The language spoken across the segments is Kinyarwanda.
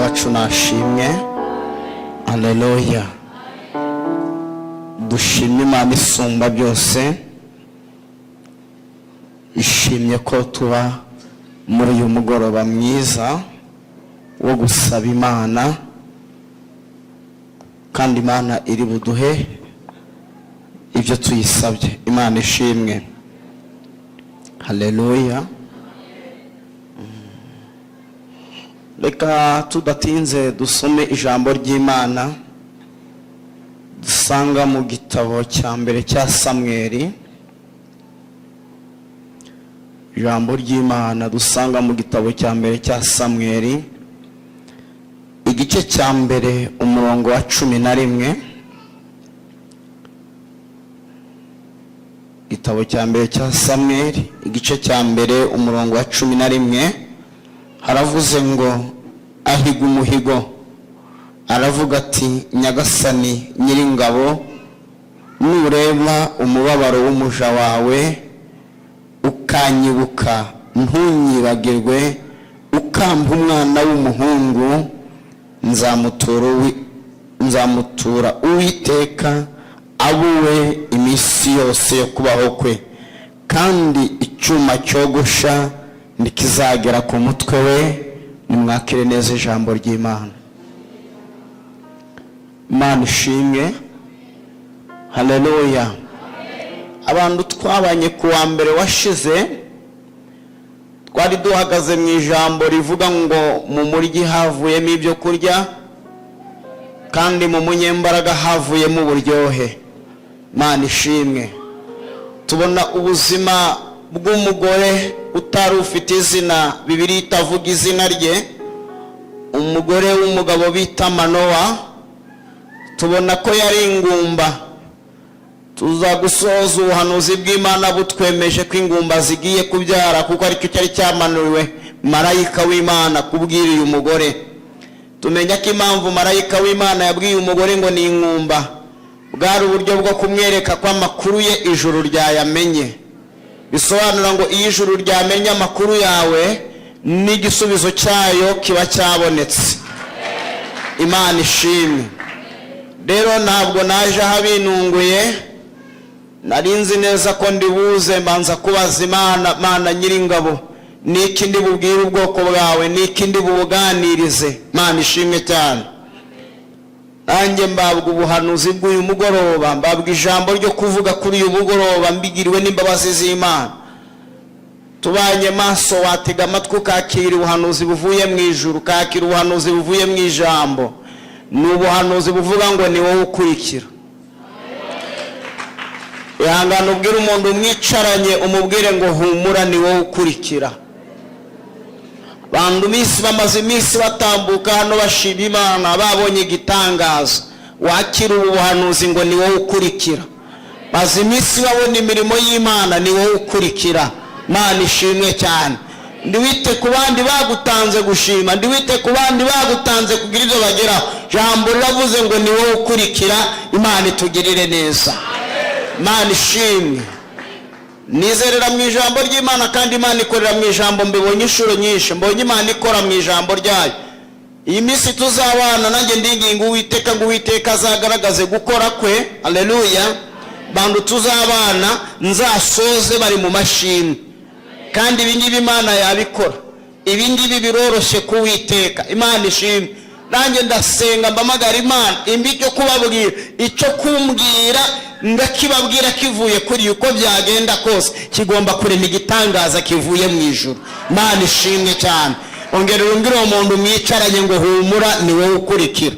wacu nashimwe. Haleluya. Dushimye Imana isumba byose, ishimye ko tuba muri uyu mugoroba mwiza wo gusaba Imana, kandi Imana iri buduhe ibyo tuyisabye. Imana ishimwe. Haleluya. Reka tudatinze dusome ijambo ry'Imana dusanga mu gitabo cya mbere cya Samweli. Ijambo ry'Imana dusanga mu gitabo cya mbere cya Samweli, igice cya mbere umurongo wa 11. Igitabo cya mbere cya Samweli igice cya mbere umurongo wa 11, haravuze ngo ahiga umuhigo, aravuga ati Nyagasani Nyiringabo, nureba umubabaro w'umuja wawe ukanyibuka, ntunyibagirwe, ukampa umwana w'umuhungu, nzamutura Uwiteka abuwe iminsi yose yo kubaho kwe, kandi icyuma cyogosha nikizagera ku mutwe we. Nimwakire neza ijambo ry'Imana. Imana ishimwe. Haleluya. Abantu twabanye ku wa mbere washize twari duhagaze mu ijambo rivuga ngo mu muryi havuyemo ibyo kurya, kandi mu munyembaraga havuyemo uburyohe. Imana ishimwe. Tubona ubuzima bw'umugore utari ufite izina, Bibiliya itavuga izina rye, umugore w'umugabo bita Manowa. Tubona ko yari ingumba. Tuza gusoza ubuhanuzi bw'Imana butwemeje ko ingumba zigiye kubyara, kuko aricyo cyari cyamanuriwe marayika w'Imana kubwira uyu mugore. Tumenya ko impamvu marayika w'Imana yabwiye umugore ngo ni ingumba, bwari uburyo bwo kumwereka ko amakuru ye ijuru ryayamenye. Bisobanura ngo iyo ijuru ryamenye amakuru yawe, n'igisubizo cyayo kiba cyabonetse. Imana ishimwe. Rero ntabwo naje habinunguye, narinzi neza ko ndibuze mbanza kubaza Imana Nyiringabo, niki ndi bubwire ubwoko bwawe, niki ndi bubuganirize. Imana ishimwe cyane. Nanjye mbabwa ubuhanuzi bw'uyu mugoroba, mbabwa ijambo ryo kuvuga kuri uyu mugoroba, mbigiriwe n'imbabazi z'Imana. Tubanye maso, watega amatwi ukakira ubuhanuzi buvuye mu ijuru, ukakira ubuhanuzi buvuye mu ijambo. Ni ubuhanuzi buvuga ngo ni wowe ukurikira. Ihangane ubwire umuntu umwicaranye, umubwire ngo humura, ni wowe ukurikira. Bandu misi bamaze iminsi batambuka hano bashima Imana, babonye igitangaza. Wakira ubuhanuzi ngo ni wowe ukurikira. Maze iminsi babona imirimo y'Imana, ni wowe ukurikira. Imana ishimwe cyane. Ndiwite ku bandi bagutanze gushima, ndiwite ku bandi bagutanze kugira ibyo bageraho. Jambo riravuze ngo ni wowe ukurikira. Imana itugirire neza. Imana ishimwe. Nizerera mu ijambo ry'Imana, kandi Imana ikorera mu ijambo. Mbibonye inshuro nyinshi, mbonye Imana ikora mu ijambo ryayo. Iyi minsi tuzabana nanjye ndinginga Uwiteka ngo Uwiteka azagaragaze gukora kwe. Haleluya. Bandu tuzabana nzasoze bari mu mashimwe, kandi ibingibi Imana yabikora. Ibingibi biroroshye ku Uwiteka. Imana ishimwe. Nanjye ndasenga mbamagara Imana imbicyo kubabwira, icyo kumbwira ndakibabwira kivuye kuri uko byagenda kose, kigomba kurema igitangaza kivuye mu ijuru. Imana ishimwe cyane. Ongera umbwire uwo muntu mwicaranye ngo humura, ni wowe ukurikira.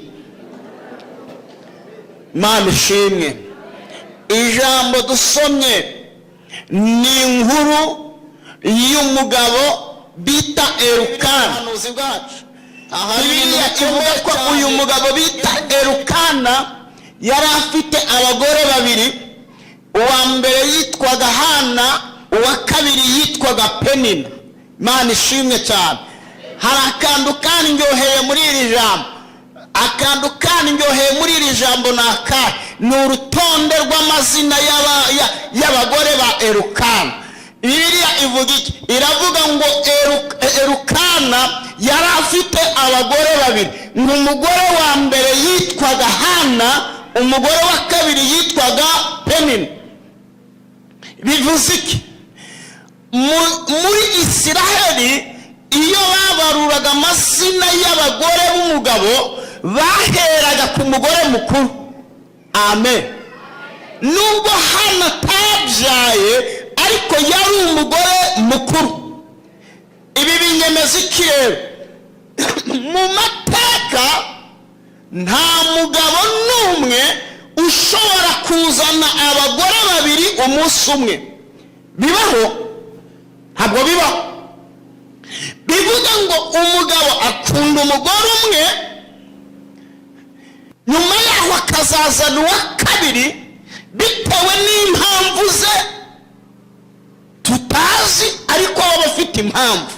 Imana ishimwe. Ijambo dusomye ni inkuru y'umugabo bita Elukana. Bibiliya ivuga ko uyu mugabo bita Elukana yari afite abagore babiri. Uwa mbere yitwaga Hana, uwa kabiri yitwaga Penina. Imana ishimwe cyane. Hari akantu kanindyoheye muri iri jambo. Akantu kanindyoheye muri iri jambo ni urutonde rw'amazina y'abagore ba Elukana. Bibiliya ivuga iki? Iravuga ngo Elukana yari afite abagore babiri, ngo umugore wa mbere yitwaga Hana, umugore wa kabiri yitwaga Penina. Bivuze iki? Muri Isiraheli iyo babaruraga amazina y'abagore b'umugabo baheraga ku mugore mukuru. Amen. Nubwo Hana atabyaye ariko yari umugore mukuru. Ibi binyemeza iki rero? Mu mateka nta mugabo n'umwe ushobora kuzana abagore babiri umunsi umwe. Bibaho? Ntabwo bibaho. Bivuga ngo umugabo akunda umugore umwe, nyuma yaho akazazana uwa kabiri bitewe n'impamvu ze tutazi, ariko baba bafite impamvu.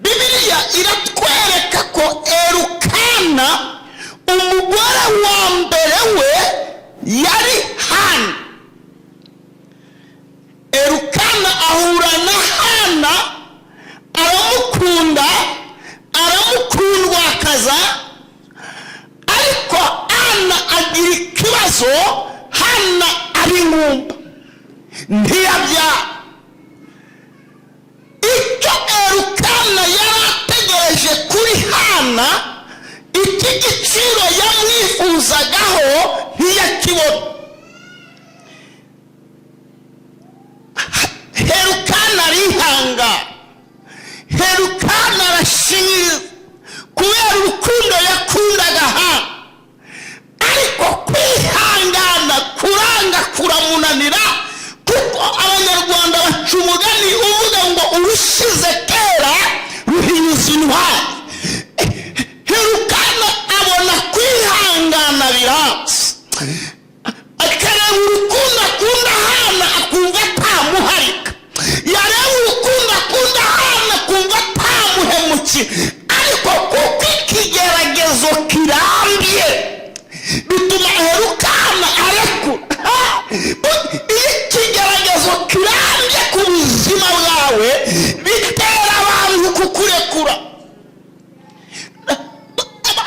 Bibiliya iratwereka ko Elukana umugore wa mbere we yari Hana. Elukana ahura na Hana, aramukunda, aramukundwakaza, ariko Hana agira ikibazo. Hana ari ingumba, ntiyabyara. Icyo Elukana yari ategereje kuri Hana, iki giciro yamwifuzagaho ntiyakibona. Elukana arihanga, Elukana arashinyiriza kubera urukundo yakundaga Hana, ariko kwihangana kuranga kuramunanira, kuko Abanyarwanda baca umugani uvuga ngo urushize kera ruhinyuza intwari. Elukana abona kwihangana biranze, akareba urukundo akunda Hana akumva atamuharika, yareba urukundo akunda Hana akumva atamuhemukiye, ariko kuko ikigeragezo kirambye bituma Elukana arekura. Iyo ikigeragezo kirambye ku buzima bwawe bitera abantu kukurekura.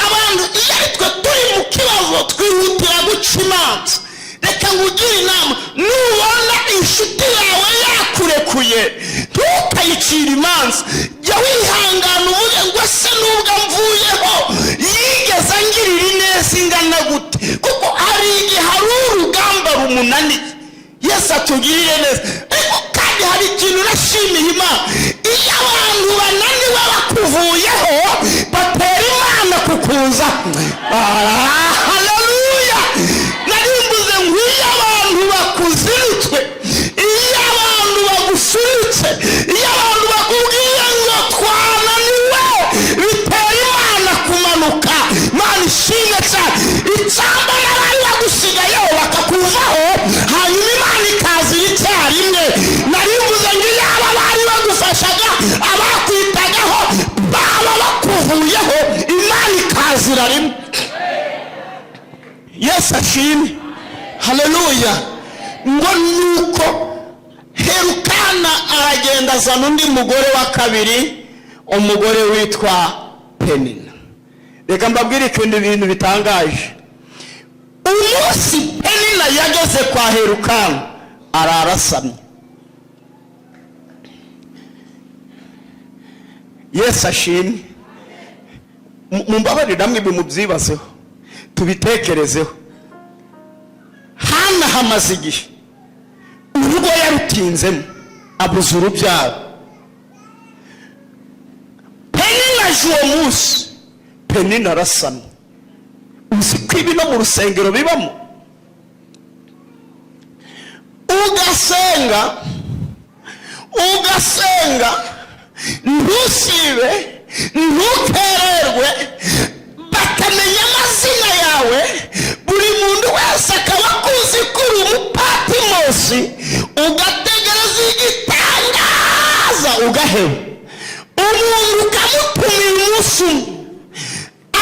Abantu iyo ari twe turi mu kibazo twihutira guca imanza. Reka ngugire inama, nubona inshuti yawe yakurekuye ntukayicire imanza, jya wihangana uvuge ngo se nubwo mvuyeho yigeze angirira ineza ingana gute, kuko hari igihe hari urugamba rumunaniye. Yesu atugirire neza. Ariko kandi hari ikintu urashimiye Imana, iyo abantu bananiwe bakuvuyeho batera Imana kukuza. Haleluya. Narimbuze ngo iyo abantu bakuzinutswe, iyo abantu bagusunitse, iyo abantu bakubwiye ngo twananiwe, bitera Imana kumanuka. Imana ishimwe cyane. Icyamba n'abari bagusigayeho bakakuvaho, hanyuma Imana ikazira icyarimwe. Narimbuze ngo iyo aba bari bagufashaga, abakwitagaho baba bakuvuyeho, Imana ikazira rimwe. Yesu ashimwe. Haleluya. Ngo nuko Elukana aragenda azana undi mugore wa kabiri, umugore witwa Penina. Reka mbabwire ibintu bitangaje. Umunsi Penina yageze kwa Elukana ararasamye. Yesu ashimwe. Mumbabarire namwe bimubyibazeho, tubitekerezeho. Hana hamaze igihe urugo yarutinzemo, abuze urubyaro. Penina aje uwo munsi, Penina arasamye. Uzi ko ibi no mu rusengero bibamo? Ugasenga ntusibe, ntukererwe, bakamenya amazina yawe, buri muntu wese akaba akuzi ko uri umupatimosi, ugategereza igitangaza ugaheba. Umuntu ukamutumira umunsi umwe,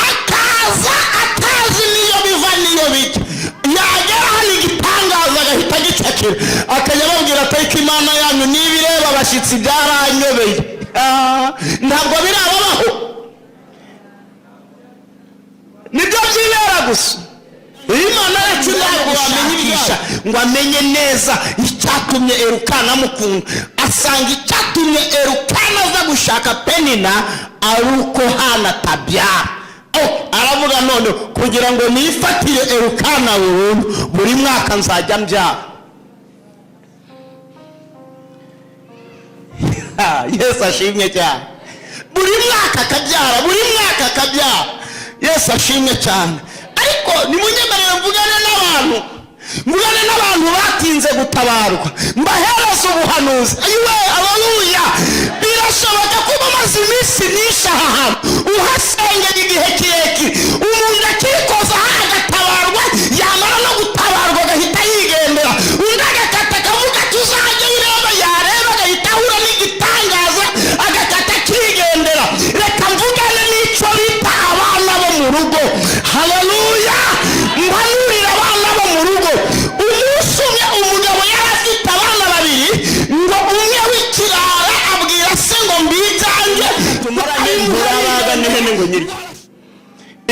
akaza atazi niyo biva niyo bijya, yagera hano igitangaza agahita agicakira, akajya ababwira ati Imana yanyu nibire abashyitsi byaranyobeye. Ntabwo birabaho, nibyo byibera gusa. Imana yacu ntabwo wamenyisha ngo amenye neza icyatumye Elukana amukunda. Asanga icyatumye Elukana aza gushaka Penina ari uko Hana atabyara. Aravuga none kugira ngo nifatire Elukana burundu, buri mwaka nzajya mbyara. Yesu ashimwe cyane. Buri mwaka akabyara, buri mwaka akabyara. Yesu ashimwe cyane. Ariko nimunyemerere mvugane n'abantu batinze gutabarwa, mbahereza ubuhanuzi. Ayiwe, haleluya. Birashoboka ko mumaze iminsi myinshi aha hantu uhasengera igihe kirekire, umuntu akikoza agatabarwa, yamara no gutabarwa agahita yigendera, undi agakata akavuga tuzajya ureba, yareba agahita ahura n'igitangaza agakata akigendera. Reka mvugane n'icyo bita abana bo mu rugo. Haleluya. Mpanurira abana bo mu rugo. Umunsi umwe umugabo yari afite abana babiri, ngo umwe w'ikirara abwira se ngo mbijyange tumaranye nturabaga n'ihene ngo nyirye.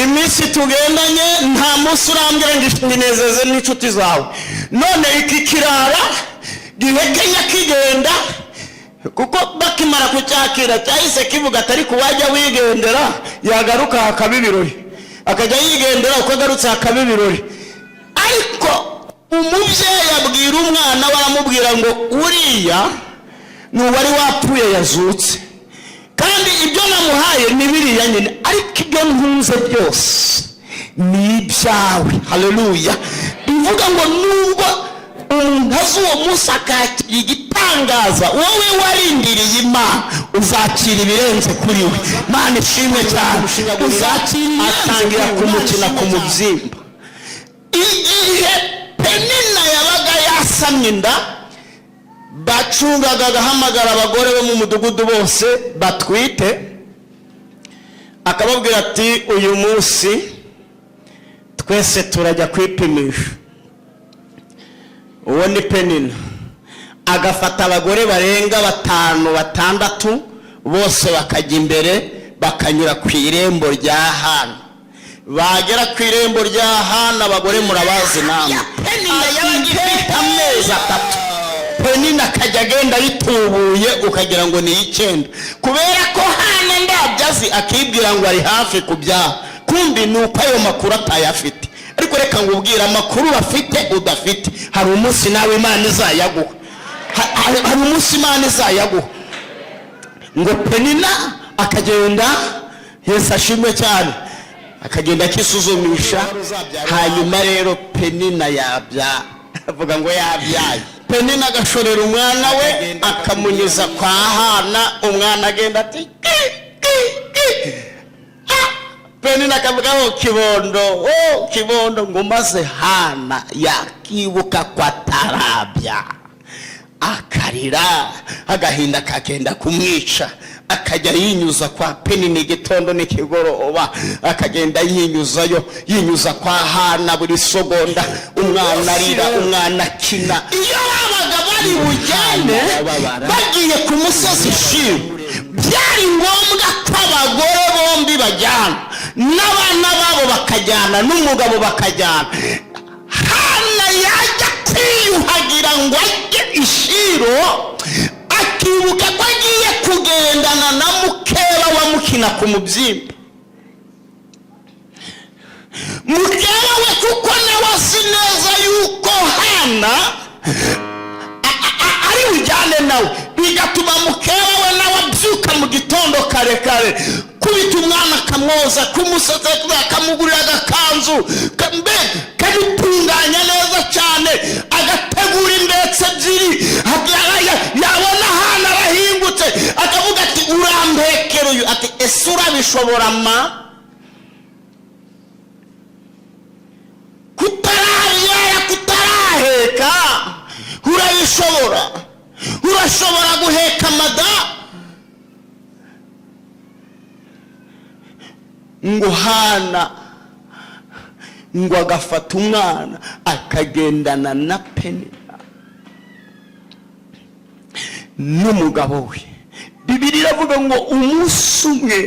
Iminsi tugendanye nta munsi urambwira ngo inezeze n'inshuti zawe. None iki kirara gihekenya kigenda, kuko bakimara kucyakira cyahise kivuga atari kuwajya wigendera yagaruka hakaba ibirori, akajya yigendera uko agarutse hakaba ibirori. Ariko umubyeyi abwira umwana we, aramubwira ngo uriya ni uwari wapfuye yazutse, kandi ibyo namuhaye ni biriya nyine, ariko ibyo ntunze byose ni ibyawe. Haleluya. Bivuga ngo nubwo umuntu azi uwo munsi akakira igitangaza, wowe warindiriye Imana uzakira ibirenze kuri we. Imana ishimwe cyane. Uzakira atangira kumukina ku mubyimba. Igihe Penina yabaga yasamye inda, bacungaga agahamagara abagore bo mu mudugudu bose batwite, akababwira ati uyu munsi twese turajya kwipimisha. Uwo ni Penina. Agafata abagore barenga 5 6 bose bakajya imbere, bakanyura ku irembo rya Hana. Bagera ku irembo rya Hana, abagore murabazi namwe. Penina yabagifite amezi 3. Penina akajya agenda yitubuye ukagira ngo ni 9, kubera ko Hana ndabyazi akibwira ngo ari hafi kubyara, kumbi nuko ayo makuru atayafite. Ariko reka ngubwira amakuru bafite udafite, hari umunsi nawe Imana izayaguha. Hari umunsi Imana izayaguha. Ngo Penina akagenda, Yesu ashimwe cyane, akagenda kisuzumisha. Hanyuma rero Penina yabyara, avuga ngo yabyaye. Penina agashorera umwana we akamunyuza kwa Hana, umwana agenda ati Penina akavuga kibondo, kibondo. Ngo maze Hana yakibuka kwa tarabya, akarira, agahinda kakenda kumwica, akajya yinyuza kwa Penina igitondo n'ikigoroba, akagenda yinyuza kwa Hana buri sogonda. Umwana arira, umwana akina. Iyo babaga bari bujyane bagiye ku musozi Shimu, byari ngombwa ko abagore bombi bajyana, n'abana babo bakajyana, n'umugabo bakajyana. Hana yajya kwiyuhagira ngo ajye i Shilo, akibuka ko agiye kugendana na mukeba wamukina ku mubyimba. Mukeba we kuko nawe azi neza yuko Hana ari bujyane nawe, bigatuma mukeba we nawe abyuka mu gitondo kare kare, kubita umwana akamwoza, kumusatsa, akamugurira agakanzu, kamutunganya neza cyane, agategura imbetse ebyiri. Yabona Hana arahingutse, akavuga ati urambekera uyu. Ati ese urabishobora ma? Kutaraheka urabishobora? Urashobora guheka mada? Ngo Hana ngo agafata umwana akagendana na Penina. n'umugabo we. Bibiliya iravuga ngo umunsi umwe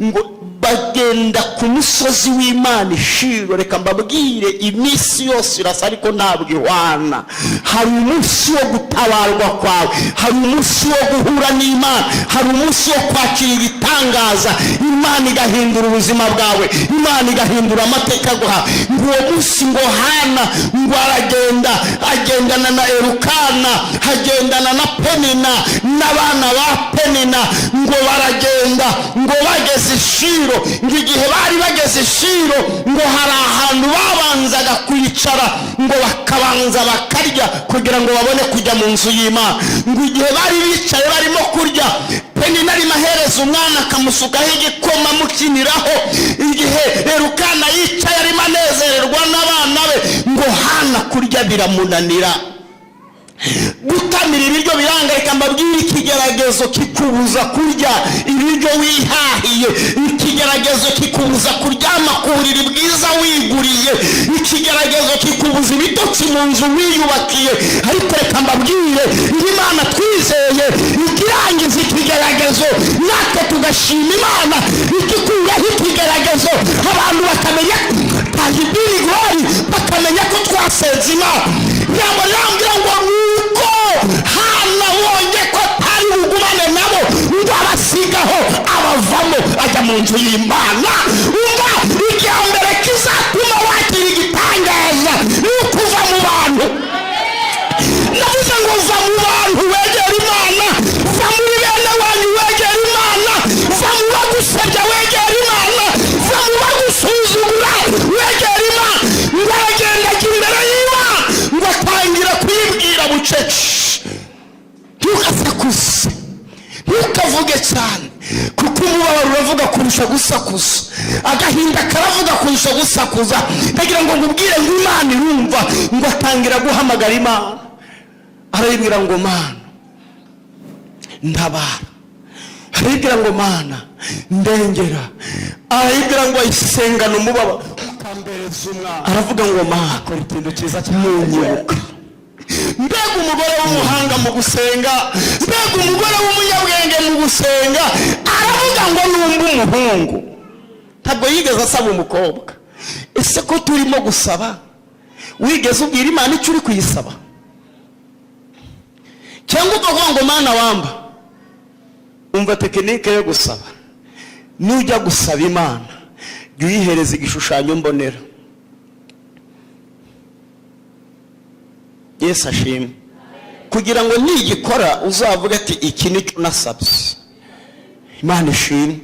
ngo bagenda ku musozi w'Imana i Shilo. Reka mbabwire, iminsi yose irasa ariko ntabwo ihwana. Hari umunsi wo gutabarwa kwawe, hari umunsi wo guhura n'Imana, hari umunsi wo kwakira igitangaza, Imana igahindura ubuzima bwawe, Imana igahindura amateka guha. Ngo uwo munsi ngo Hana ngo aragenda, agendana na Elukana, agendana na Penina n'abana ba Penina, ngo baragenda ngo bageze i Shilo. Ngo igihe bari bageze i Shilo ngo hari ahantu babanzaga kwicara ngo bakabanza bakarya kugira ngo babone kujya mu nzu y'Imana. Ngo igihe bari bicaye barimo kurya, Penina arimo ahereza umwana akamusukaho igikoma amukiniraho, igihe Elukana yicaye arimo anezererwa n'abana be, ngo Hana kurya biramunanira. Gutamira ibiryo biranga. Reka mbabwire, ikigeragezo kikubuza kurya ibiryo wihahiye, ikigeragezo kikubuza kuryama ku buriri bwiza wiguriye, ikigeragezo kikubuza ibitotsi mu nzu wiyubakiye. Ariko reka mbabwire, Imana twizeye ikirangiza ikigeragezo, natwe tugashima Imana igikuraho ikigeragezo. Abantu bakamenya tajibiri glory, bakamenya ko twasenze Imana. Ijambo rirambwira ngo nuko Hana wonye ko atari bugumane nabo, ngo abasigaho abavamo ajya mu nzu y'Imana. Umva, icya mbere kizatuma wakira igitangaza ni ukuva mu bantu. Navuze ngo va mu bantu wegera Imana, va muri bene wanyu wegera Imana, va mu bagusebya wegera Imana, va mu bagusuzugura wegera Imana. Ngo aragenda ajya imbere y'Imana, ngo atangira kuyibwira bucece. Ntugasakuze, ntukavuge cyane, kuko umubabaro uravuga kurusha gusakuza, agahinda karavuga kurusha gusakuza. Ndagira ngo ngubwire ngo Imana irumva. Ngo atangira guhamagara Imana, arayibwira ngo Mana ntabara, arayibwira ngo Mana ndengera, arayibwira ngo ayisengane umubabaro, akambereza umwana. Aravuga ngo Mana kora ikintu cyiza cyane. Mbega umugore w'umuhanga mu gusenga, mbega umugore w'umunyabwenge mu gusenga. Aravuga ngo numva umuhungu, ntabwo yigeze asaba umukobwa. Ese ko turimo gusaba, wigeze ubwira Imana icyo uri kuyisaba? Cyangwa ukavuga ngo Mana wamba? Umva tekinike yo gusaba. Nujya gusaba Imana, jya uyihereza igishushanyo mbonera. Yesu ashimwe. Kugira ngo nigikora uzavuga ati iki nicyo nasabye. Imana ishimwe.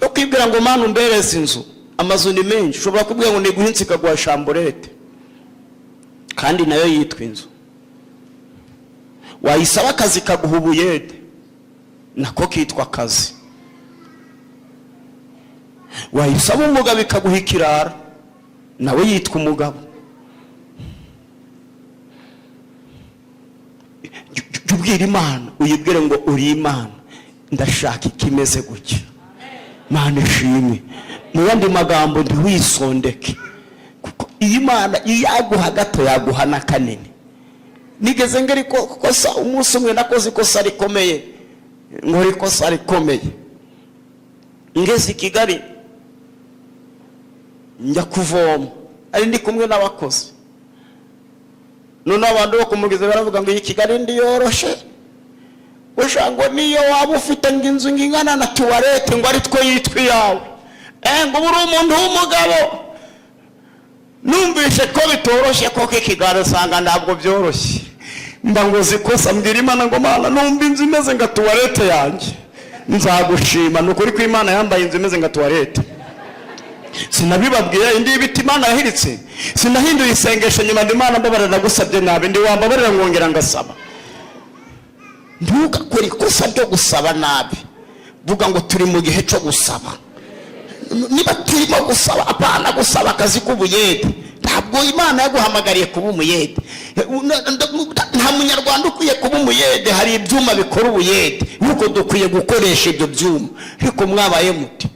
Ukibwira ngo Mana umbereze inzu, amazu ni menshi. Ushobora kubwira ngo niguhinze ikaguha shamburete, kandi nayo yitwa inzu. Wayisaba akazi kaguha ubuyede, nako kitwa akazi. Wayisaba umugabo ikaguha ikirara, nawe yitwa umugabo. Ubwira Imana, uyibwire ngo uri Imana, ndashaka ikimeze gutya. Mana ishimwe. Mu yandi magambo ntiwisondeke, kuko iyi Mana iyaguha gato yaguha na kanini. Nigeze ngeri kosa umunsi umwe nakoze ikosa rikomeye, nkora ikosa rikomeye. Ngeze i Kigali njya kuvoma, ari ndi kumwe n'abakozi. None abantu bo kumugeze baravuga ngo iyi Kigali ndi yoroshe, ngo niyo waba ufite inzu ngingana na tuwarete ngo ari two yitwa yawe. Ngo buri umuntu w'umugabo. Numvise ko bitoroshe, koko Kigali usanga ntabwo byoroshye. Mba ngo zikosa mbwira Imana ngo Mana numva inzu imeze nga tuwarete yanjye, nzagushima. Nukuri ko Imana yambaye inzu imeze nga tuwarete. Sinabibabwiye indi ibiti Imana yahiritse. Sinahinduye isengesho nyuma Imana mbabarira nagusabye nabi, ndi wambabarira ngongera ngasaba. Ntugakore ikosa ryo gusaba nabi. Vuga ngo turi mu gihe cyo gusaba. Niba turimo gusaba, apana gusaba akazi k'ubuyede. Ntabwo Imana yaguhamagariye kuba umuyede. Nta munyarwanda ukwiye kuba umuyede. Hari ibyuma bikora ubuyede, nuko dukwiye gukoresha ibyo byuma. Ariko mwabaye muti.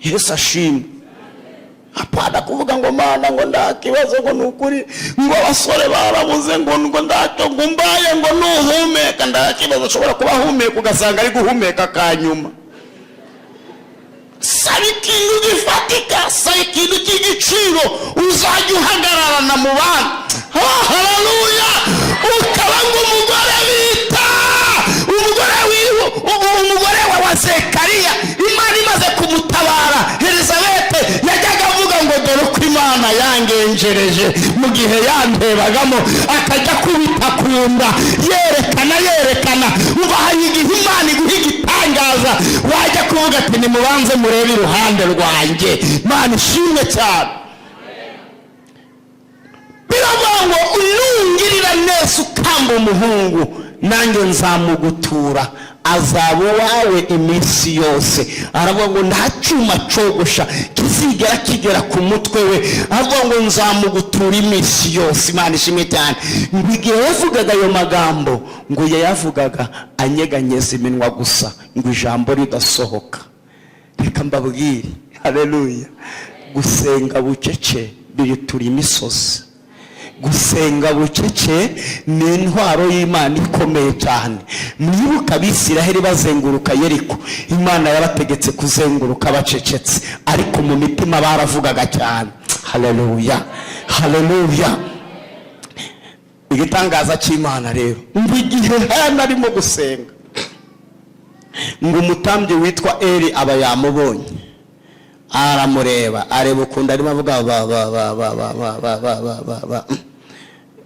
Yesu ashimwe. apana kuvuga ngo Mana ngo ndakibazo ngo nukuri ngo abasore barabuze ngo ndacyo ngo mbaye ngo nuhumeka. Ndakibazo ushobora kuba humeka ugasanga ari guhumeka kanyuma. Saba ikintu gifatika, saba ikintu cy'igiciro uzajya uhagararana mu bandi. Haleluya! Ukaba ngo umugore bita umugore wa Zekariya, Imana imaze kumutabara. Elizabeth yajyaga avuga ngo dore uko Imana yangenjereje mu gihe yandebagamo, akajya kubita kunda yerekana. Umva hari igihe Imana iguha igitangaza wajya kuvuga ati nimubanze murebe iruhande rwanjye. Imana ishimwe cyane. Biravuga ngo unungirira neza ukamba umuhungu, nanjye nzamugutura, azaba wawe iminsi yose. Aravuga ngo nta cyuma cogosha kizigera kigera ku mutwe we. Aravuga ngo nzamugutura iminsi yose. Imana ishimwe cyane. Igihe yavugaga ayo magambo ngo yayavugaga anyeganyeza iminwa gusa, ngo ijambo ridasohoka. Reka mbabwire, haleluya, gusenga bucece birutura imisozi. Gusenga bucece ni intwaro y'Imana ikomeye cyane. Mwibuka Abisiraheli bazenguruka Yeriko, Imana yabategetse kuzenguruka bacecetse, ariko mu mitima baravugaga cyane. Haleluya, haleluya. Igitangaza cy'Imana rero, igihe Hana arimo gusenga, ngo umutambyi witwa Eli aba yamubonye, aramureba, areba ukunda arimo avuga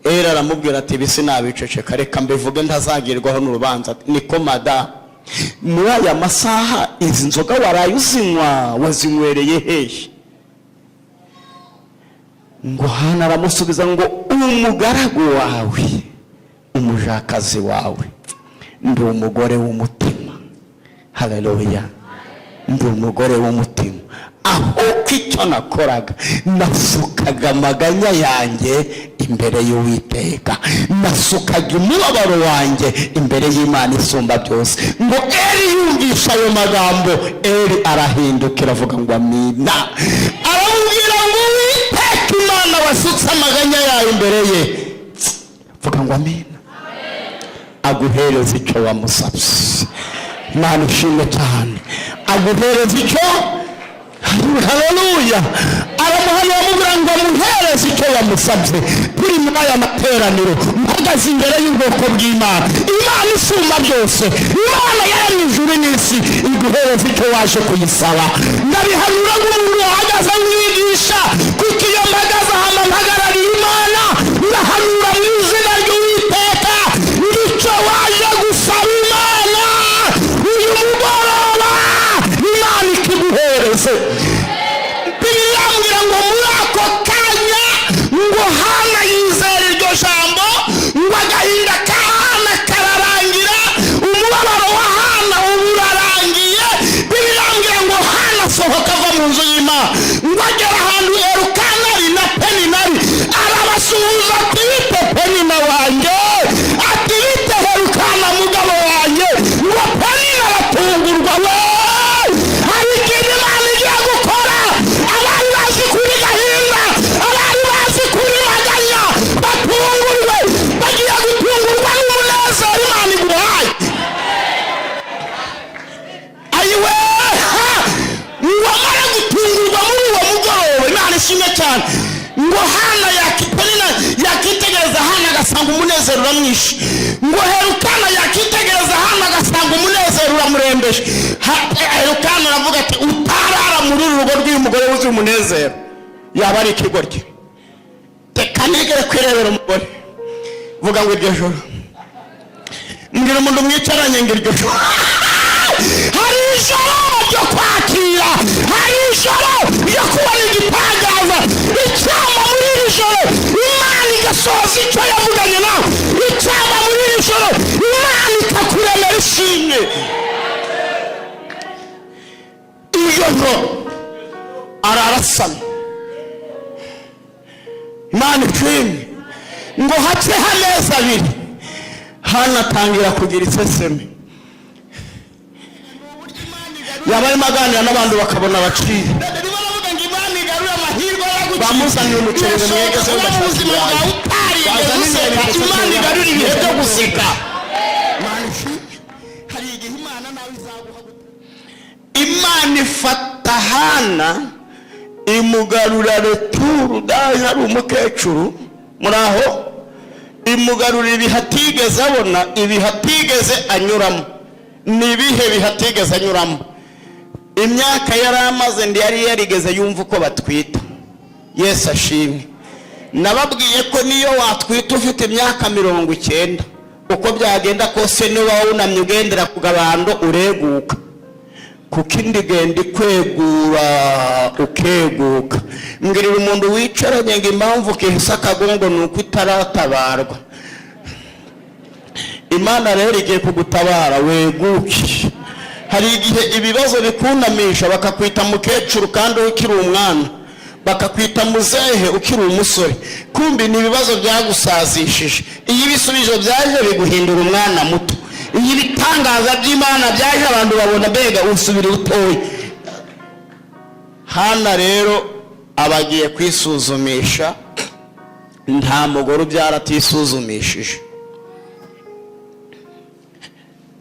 Eli aramubwira ati bisi nabiceceka, reka mbivuge ntazagirwaho n'urubanza. Niko madamu, muri aya masaha izi nzoga waraye uzinywa wazinywereye hehe? Ngo Hana aramusubiza ngo umugaragu wawe, umujakazi wawe, ndi umugore w'umutima. Haleluya, ndi umugore w'umutima. Aho kwicyo nakoraga, nasukaga amaganya yanjye imbere y'Uwiteka, nasukaga umubabaro wanjye imbere y'Imana isumba byose. Ngo Eli yumvisha ayo magambo, Eli arahindukira avuga ngo amina. Aramubwira ngo Uwiteka Imana wasutse amaganya yawe imbere ye, avuga ngo amina, aguhereza icyo wamusabye. Imana ishimwe cyane. Aguhereza icyo, haleluya. Aramuhana amubwira ngo amuhereze icyo yamusabye. Turi muri aya materaniro mpagaze imbere y'ubwoko bw'Imana, Imana isumba byose, Imana yaremye ijuru n'isi, iguhereza icyo waje kuyisaba. Ndabihanura nk'umuntu wahagaze amwigisha, kuko iyo mpagaze ahantu mpagarariye Imana, ndahanura mu izina ry'Uwiteka icyo waje gusaba Imana uyu mugoroba, Imana ikiguhereze. Bibiliya imbwira ngo muri ako kanya ngo Hana yizera iryo jambo, ngo agahinda ka Hana kararangira, umubabaro wa Hana urarangiye. Bibiliya imbwira ngo Hana asohoka ava mu nzu y'Imana, ngo agera ahantu Elukana ari na Penina ari, arabasuhuza ati bite Penina wanjye, ati bite Elukana mugabo wanjye. Ngo Penina aratungurwa, we hari ikintu Imana igiye gukora. Abari bazi kuri gahinda, abari bazi kuri maganya, batungurwe, bagiye gutungurwa n'umunezero Imana iguhaye. Ayiwe, ngo amara gutungurwa muri uwo mugoroba, Imana ishimwe cyane. Ngo Hana Penina yakitegereza Hana agasanga umunezero uramwishe. Ngo Elukana yakitegereza Hana agasanga umunezero uramurembeje. Elukana aravuga ati utarara muri uru rugo rw'uyu mugore wuzuye umunezero yaba ari ikigoryi. Reka negere kwirebera umugore, vuga ngo iryo joro, mbwira umuntu mwicaranye ngo iryo joro hari ijoro ryo kwakira, hari ijoro ryo kubona igitangaza. Icyama muri iri joro Imana igasohoza icyo yavuganye nawe. Icyama muri iri joro Imana ikakuremera ishimwe. Iryo joro ararasana, Imana ishimwe. Ngo hace amezi abiri Hana atangira kugira iseseme. Yabaye maganira n'abantu bakabona baciye. Baravuga ngo Imana igarura bamuzanira umuceri ngo mwegeze mu buzima bwawe utarigeze useka Imana igarura ibihe byo guseka. Hari igihe Imana nawe izaguha Imana ifata Hana imugarura returu daje ari umukecuru muraho imugarurira ibihatigeze abona ibihatigeze anyuramo nibihe bihatigeze anyuramo imyaka yari amaze ndi yari yarigeze yumva uko batwita. Yesu ashimwe. Nababwiye ko niyo watwita ufite imyaka 90 uko byagenda kose niba wunamye ugendera ku gabando ureguka kuko indigenda ikwegura ukeguka. Mbwirira umuntu wicaranye ngo impamvu kihisa akagongo nuko itaratabarwa. Imana rero igiye kugutabara weguke. Hari igihe ibibazo bikunamisha bakakwita mukecuru kandi ukiri umwana, bakakwita muzehe ukiri umusore, kumbi ni ibibazo byagusazishije. Iyo ibisubizo byaje biguhindura umwana muto, iyo ibitangaza by'Imana byaje abantu babona bega usubira utoye. Hana rero abagiye kwisuzumisha, nta mugore ubyara atisuzumishije.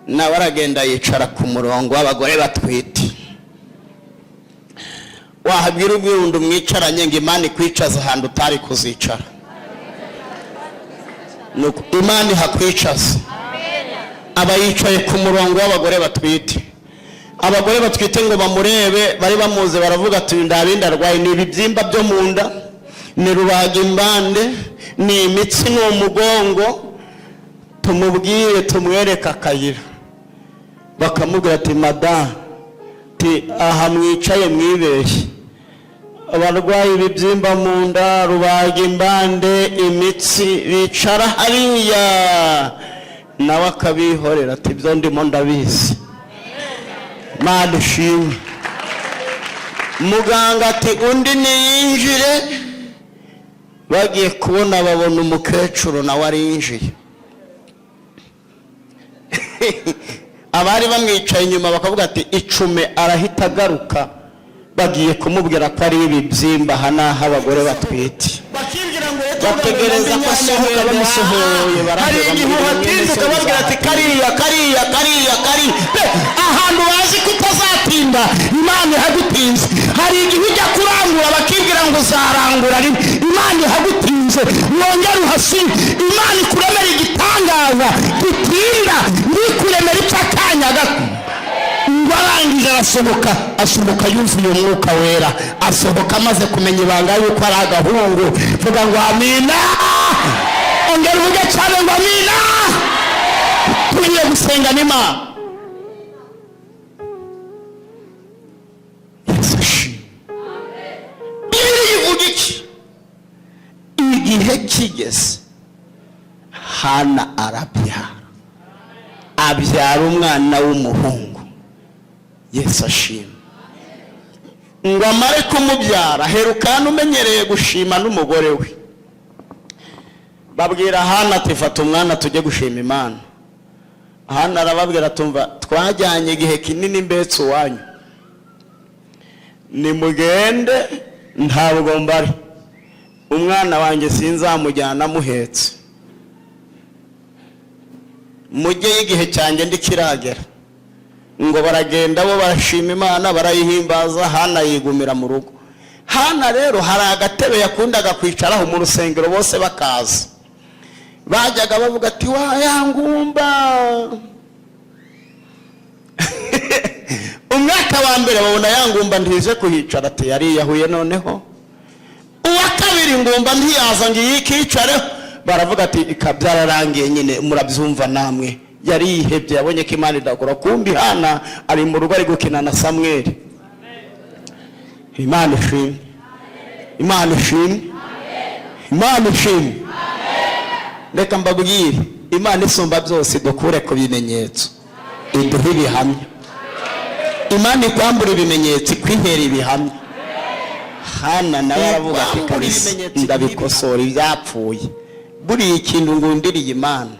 Nawe aragenda yicara ku murongo w'abagore batwite. Wahabwira ubwundi umwicaranye ngo Imana ikwicaza ahantu utari kuzicara. Nuko Imana ihakwicaza. Aba yicaye ku murongo w'abagore batwite. Abagore batwite ngo bamurebe bari bamuze baravuga ati ndabinda arwaye ni ibibyimba byo mu nda, ni rubagimbande, ni imitsi n'umugongo, tumubwire tumwereka akayira. Bakamubwira ati madame ti aha mwicaye mwibeshye, abarwayi ibibyimba mu nda, rubagimbande, imitsi bicara hariya. Nawe akabihorera ati byo ndimo ndabizi. Mana ishimwe. Muganga ati undi niyinjire. Bagiye kubona babona umukecuru nawe arinjiye. Abari bamwicaye inyuma bakavuga ati icume arahita agaruka. Bagiye kumubwira ko ari ibibyimba hanaha abagore batwite. Bategereza ko asohoka bamusohoye. Hari igihe uhatinduka babwira ati kariya ahantu bazi ko utazatinda Imana ihagutinze. Hari igihe ujya kurangura bakibwira ngo uzarangura rimwe, Imana ihagutinze wongera uhasine. Imana ikuremera igitangaza gitinda ndikuremera icy'akanya gato. Barangije asohoka yuzuye umwuka wera, asohoka amaze kumenya ibanga yuko ari agahungu. Vuga ngo amina. Ongera uvuge cyane ngo amina. Tugiye gusenga n'Imana. Bibiri ivuga iki? Igihe kigeze Hana abyara umwana w'umuhungu. Yesu ashimwe. Ngo amare kumubyara herukana umenyereye gushima n'umugore we. Babwira Hana ati fata umwana tujye gushima Imana. Hana arababwira tumva twajyanye igihe kinini mbetse wanyu, nimugende ntabwo mbari, umwana wanjye sinzamujyana muhetse, mujye igihe cyanjye ndikiragera. Ngo baragenda bo barashima Imana barayihimbaza. Hana yigumira mu rugo. Hana rero hari agatebe yakundaga kwicaraho mu rusengero bose bakaza. Bajyaga bavuga ati wa yangumba. Umwaka wa mbere babona yangumba ntize kuhicara ati yari yahuye noneho. Uwa kabiri ngumba ntiyaza ngo yikicareho. Baravuga ati ikabyararangiye nyine murabyumva namwe. Yari yihebye yabonye ko Imana idakora. Kumbi Hana ari mu rugo ari gukina na Samweli. Imana ishimwe. Imana ishimwe. Imana ishimwe. Reka mbabwire Imana isumba byose dukure ku bimenyetso iduhe ibihamya. Imana ikwambura ibimenyetso ikwihera ibihamya. Hana nawe aravuga ati kabisa ndabikosora ibyapfuye. Buri ikintu ngundiriye Imana.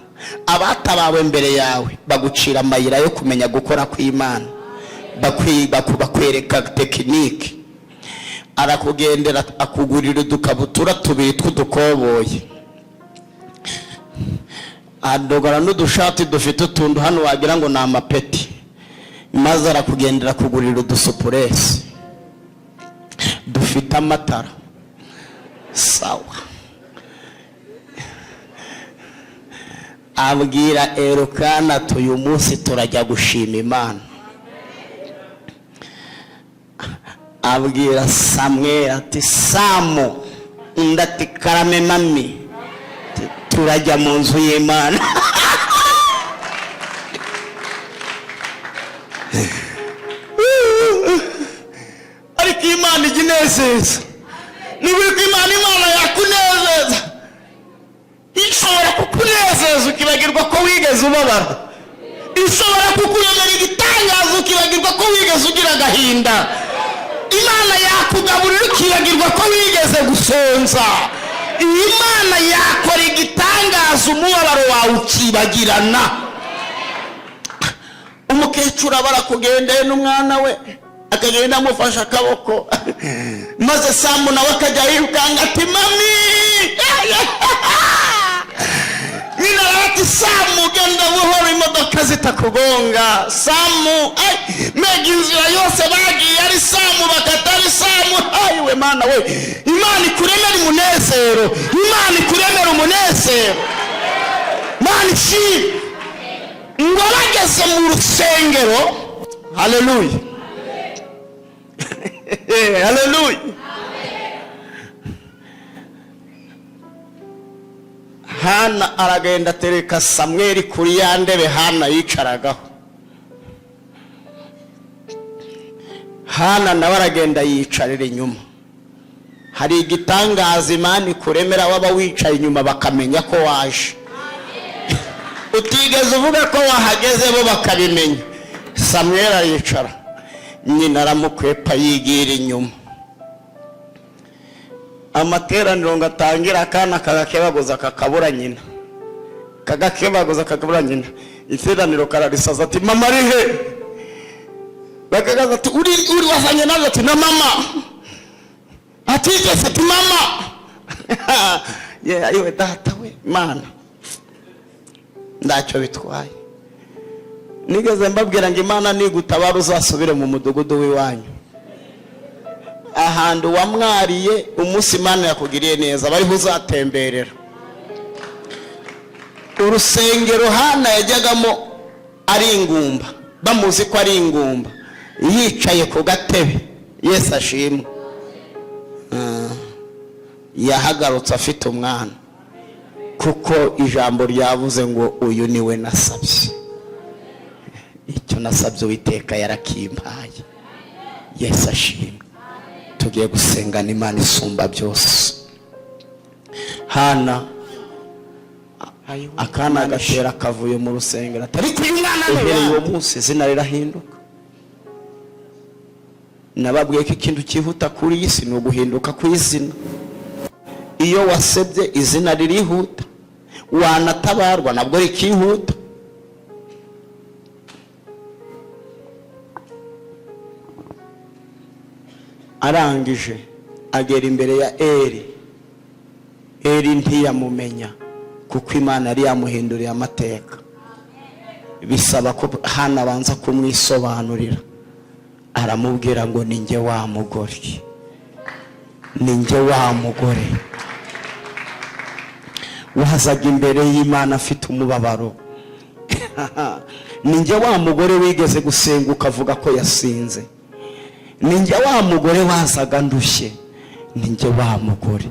Abatabawe mbere yawe bagucira amayira yo kumenya gukora kw'Imana, bakwereka tekinike. arakugendera akugurira udukabutura tubiri tw'udukoboyi, adogora n'udushati dufite utuntu hano wagira ngo ni amapeti, maze arakugendera akugurira udusupuresi dufite amatara. Sawa, abwira Elukana ati uyu munsi turajya gushima Imana. Abwira Samweli ati Samu, ndati karame mami, turajya mu nzu y'Imana. Ariko Imana iginezeza, niba Imana yakunezeza, ishobora kukunezeza ukibagirwa ko wigeze ubabara, ishobora kukuremera igitangaza ukibagirwa ko wigeze ugira agahinda, Imana yakugaburira ukibagirwa ko wigeze gusonza, Imana yakora igitangaza umubabaro wawe ukibagirana. Umukecuru barakugendeye n'umwana we, akagenda amufasha akaboko, maze Samu nawe akajya yirukanga ati mami, nyina ati Samu genda buhoro imodoka zitakugonga. Samu mega inzira yose bagiye ari Samu bakatari Samu. Ayiwe Mana we, Imana ikuremera umunezero, Imana ikuremera umunezero. Mana ishimwe. Ngo bageze mu rusengero, haleluya, haleluya, Hana aragenda atereka Samweli kuri ya ndebe Hana yicaragaho. Hana nawe aragenda yicarira inyuma. Hari igitangaza Imana ikuremera waba wicaye inyuma bakamenya ko waje, utigeze uvuga ko wahageze bo bakabimenya. Samweli aricara, nyina aramukwepa yigira inyuma. Amateraniro ngatangira, akana kagakebaguza kakabura nyina, kagakebaguza kakabura nyina. Iteraniro kararisaza ati mama arihe? Bakagaza ati uri wazanye nawe? Ati na mama. Atigeze ati mama. Ayiwe data we, Mana ndacyo bitwaye. Nigeze mbabwira ngo Imana nigutabara uzasubire mu mudugudu w'iwanyu, ahantu wamwariye umunsi Imana yakugiriye neza bariho uzatemberera. Urusengero Hana yajyagamo ari ingumba, bamuzi ko ari ingumba, yicaye ku gatebe. Yesu ashimwe. Yahagarutse afite umwana, kuko ijambo ryavuze ngo uyu niwe nasabye, icyo nasabye Uwiteka yarakimpaye. Yesu ashimwe. Tugiye gusengana Imana isumba byose. Hana akana gatera akavuye mu rusengero, ariko uyu mwana uhereye uwo munsi izina rirahinduka. Nababwiye ko ikintu cyihuta kuri iyi si ni uguhinduka kw'izina. Iyo wasebye izina ririhuta, wanatabarwa nabwo rikihuta. Arangije agera imbere ya Eli. Eli ntiyamumenya kuko Imana yari yamuhinduriye amateka. Bisaba ko Hana abanza kumwisobanurira. Aramubwira ngo ninjye wa mugore, ninjye wa mugore wazaga imbere y'Imana afite umubabaro. Ninjye wa mugore wigeze gusenga ukavuga ko yasinze. Ninjye wa mugore wazaga ndushye. Ninjye wa mugore.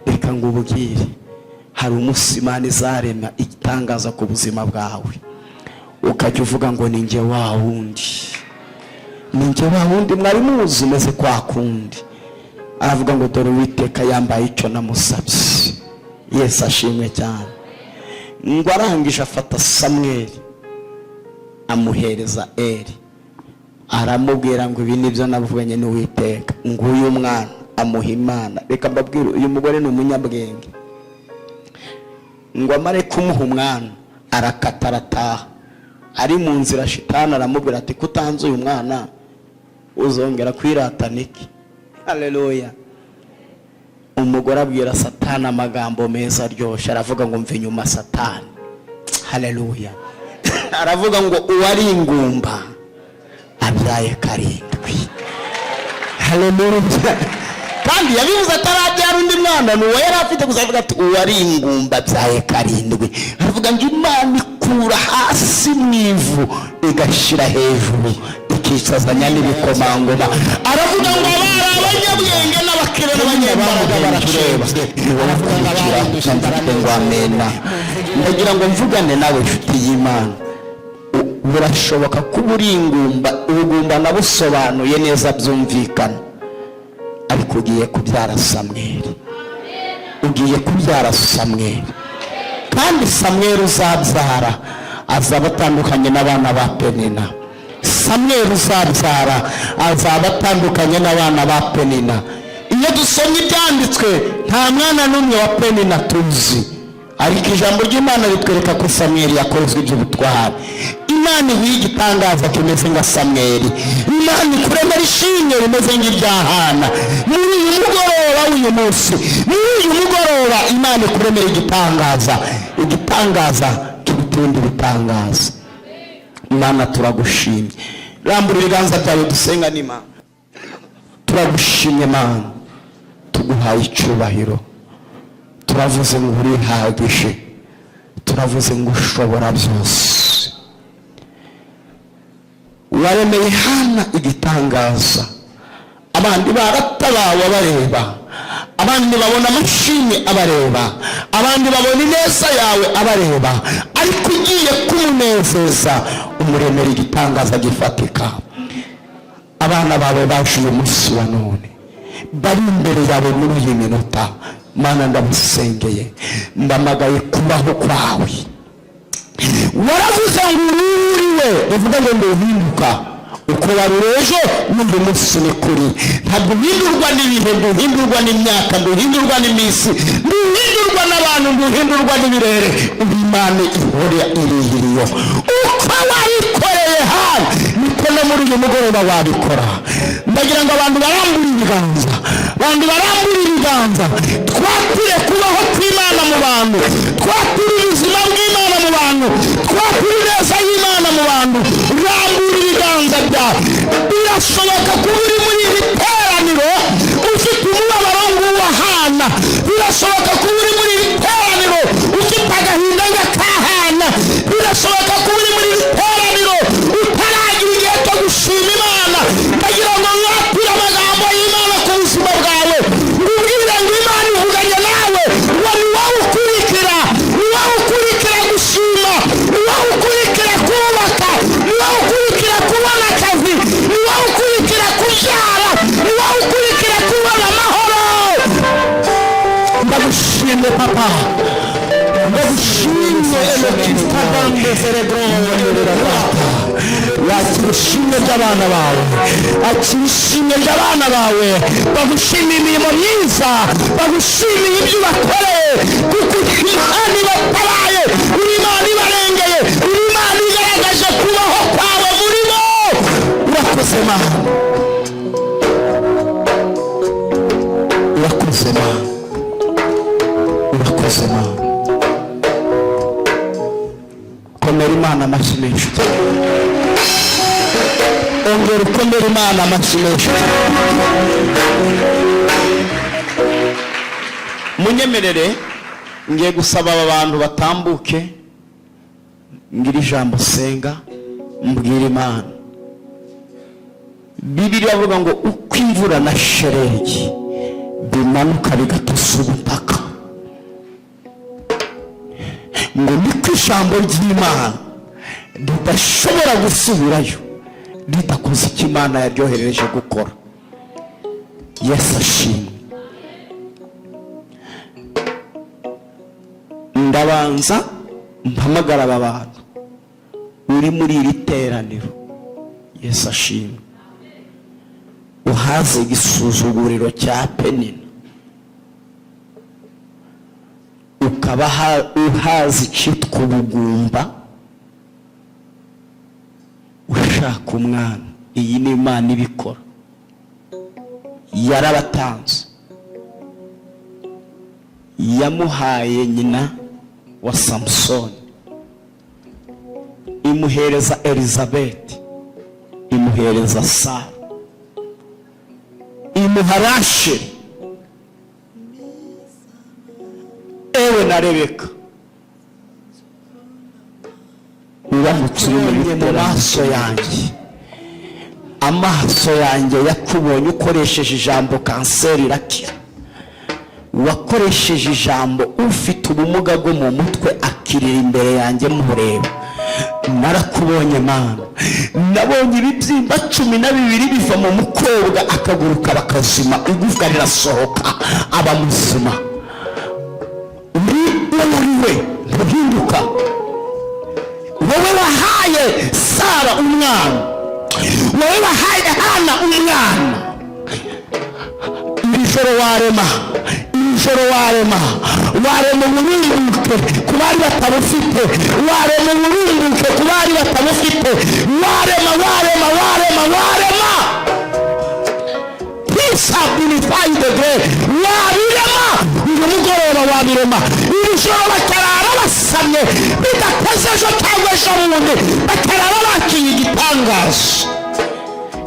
Reka ngubwire, hari umunsi Imana izarema igitangaza ku buzima bwawe, ukajya uvuga ngo ninjye wa wundi, ninjye wa wundi mwari muzi umeze kwa kundi. Aravuga ngo dore Uwiteka yambaye icyo namusabye. Yesu ashimwe cyane. Ngo arangije afata Samweli amuhereza Eli. Aramubwira ngo ibi nibyo navuganye n'Uwiteka, ngo uyu mwana amuha Imana. Reka mbabwire, uyu mugore ni umunyabwenge. Ngo amare kumuha umwana arakata arataha. Ari mu nzira Shitani aramubwira ati kutanze uyu mwana uzongera kwiratana iki? Haleluya. Umugore abwira Satani amagambo meza aryoshye, aravuga ngo mve inyuma Satani. Haleluya. Aravuga ngo uwari ingumba abyaye karindwi. Haleluya. Kandi yabivuze atarabyara undi mwana, n'uwo yari afite gusa, avuga ati uwari ingumba abyaye karindwi. Aravuga ngo Imana ikura hasi mu ivu igashira hejuru ikicazanya n'ibikomangoma. Aravuga ngo abari abanyabwenge n'abakire n'abanyembaraga barasheba. Aravuga ngo abari ngo amena. Ndagira ngo mvugane nawe nshuti y'Imana, burashoboka kuba uri ingumba. Ubugumba nabusobanuye neza byumvikana, ariko ugiye kubyara Samweli. Ugiye kubyara Samweli, kandi Samweli uzabyara azaba atandukanye n'abana ba Penina. Samweli uzabyara azaba atandukanye n'abana ba Penina. Iyo dusomye ibyanditswe nta mwana n'umwe wa Penina tuzi, ariko ijambo ry'Imana ritwereka ko Samweli yakozwe iby'ubutwari. Imana ihuye igitangaza kimeze nka Samweli. Imana ikuremera ishimwe rimeze nk'irya Hana. Muri uyu mugoroba w'uyu munsi, muri uyu mugoroba Imana ikuremera igitangaza, igitangaza cy'utundi bitangaza. Imana turagushimye. Rambura ibiganza byawe dusenga n'Imana. Turagushimye Mana, tuguhaye icyubahiro. Turavuze ngo urihagije, turavuze ngo ushobora byose. Waremeye Hana igitangaza, abandi baratabawe abareba, abandi babona amashimwe abareba, abandi babona ineza yawe abareba, ariko ugiye kumunezeza umuremera igitangaza gifatika. Abana bawe baje uyu munsi wa none, bari imbere yawe muri iyi minota. Mana ndabusengeye, ndamagaye kubaho kwawe. Waravuze ngo ururiwe, uvuga ngo nduhinduka. Uko wari ejo n'uyu munsi ni kuri. Ntabwo uhindurwa n'ibihe, nduhindurwa n'imyaka, nduhindurwa n'iminsi, nduhindurwa n'abantu, nduhindurwa n'ibirere. Imana ihora irihiriyo. Uko wayikoreye hano niko no muri uyu mugoroba wabikora. Ndagira ngo abantu barambure ibiganza, abantu barambure ibiganza. Twakwiye kubaho kw'Imana mu bantu, twakwiye ubuzima bw'Imana mu bantu, twakwiye ineza y'Imana mu bantu. Rambura ibiganza byawe. Birashoboka kuba uri muri iri teraniro ufite umubabaro nk'uwa Hana. Birashoboka kuba uri muri iri teraniro ufite agahinda nk'aka Hana. Birashoboka kuba uri muri iri teraniro utaragira igihe cyo gushima Imana. Ndagira ngo mwapire amagambo y'Imana ku buzima bwawe, ngubwire ngo Imana ivuganye nawe. Ngo ni wowe ukurikira, ni wowe ukurikira gushima, ni wowe ukurikira kubaka, ni wowe ukurikira kubona akazi, ni wowe ukurikira kubyara, ni wowe ukurikira kubona amahoro. Ndagushimye Papa, ndagushimye Elohim Cerebro. Wakira ishimwe ry'abana bawe, wakira ishimwe ry'abana bawe. Bagushimiye imirimo myiza, bagushimiye ibyo bakoreye, kuko Imana ibatabaye, uri Imana ibarengeye, uri Imana igaragaje kubaho kwawe muri bo. Urakoze Mana, urakoze Mana, urakoze Mana. Komera Imana amashyi menshi, ongera ukomere Imana amashyi menshi. Munyemerere ngiye gusaba aba bantu batambuke, ngira ijambo senga mbwira Imana. Bibiliya avuga ngo uko imvura na shelegi bimanuka bigatose ubutaka, ngo niko ijambo ry'Imana ridashobora gusubirayo ridakoze icyo Imana yaryohereje gukora. Yesu ashimwe. Ndabanza mpamagara aba bantu uri muri iri teraniro. Yesu ashimwe. Uhaze igisuzuguriro cya Penina, ukaba uhaze icyitwa ubugumba, ushaka umwana. Iyi ni Imana ibikora. yarabatanze. Yamuhaye nyina wa Samusoni, imuhereza Elizabeth, imuhereza Sara, imuha Rasheli, ewe na Rebeka. Uramutse uri mu maso yanjye, amaso yanjye yakubonye ukoresheje ijambo kanseri irakira, wakoresheje ijambo ufite ubumuga bwo mu mutwe akirira imbere yanjye mureba. Narakubonye Mana, nabonye ibibyimba 12 biva mu mukobwa akaguruka bakazima, igufwa rirasohoka aba muzima. Uriwe ntuhinduka. Wowe wahaye Sara umwana, wowe wahaye Hana umwana. Ijoro warema, ijoro warema uburumbuke ku bari batabufite, warema uburumbuke ku bari batabufite, warema. Peace have been found the great. Wabirema, uyu mugoroba wabirema. Ijoro bakarara basamye, bidakoze ejo cyangwa ejo bundi, bakarara bakiye igitangazo.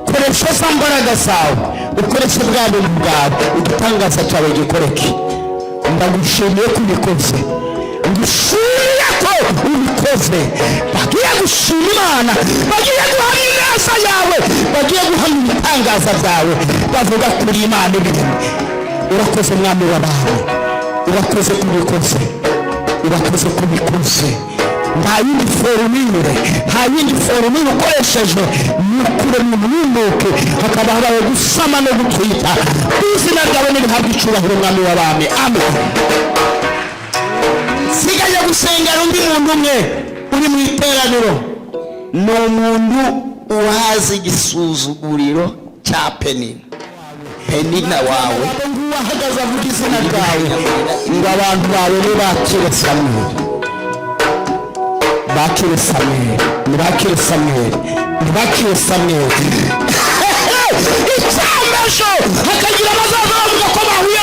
Koresha za mbaraga zawe, ukoreshe bwa buntu bwawe, igitangaza cyawe gikoreke. Ndagushimiye ko ubikoze, ngushimiye ko ubikoze. Bagiye gushima Imana, bagiye guhamya ineza yawe, bagiye guhamya ibitangaza byawe, bavuga kuri Imana ibirimo. Urakoze Mwami w'abantu, urakoze kubikoze, urakoze kubikoze. Nta yindi forumire, nta yindi forumire ukoresheje mukure mu mwimbuke, hakaba habaye gusama no gutwita. Izina ryawe nirihabwa icyubahiro Mwami w'abami, amen. Sigaye gusengera undi muntu umwe uri mu iteraniro, ni umuntu uhazi igisuzuguriro cya Penina wawe, wahagaze avuga izina ryawe ngo abantu bawe nibakire Samweli, bakire Samweli, nibakire Samweli, nibakire Samweli. Icyamesho hakagira abazaza bavuga ko bahuye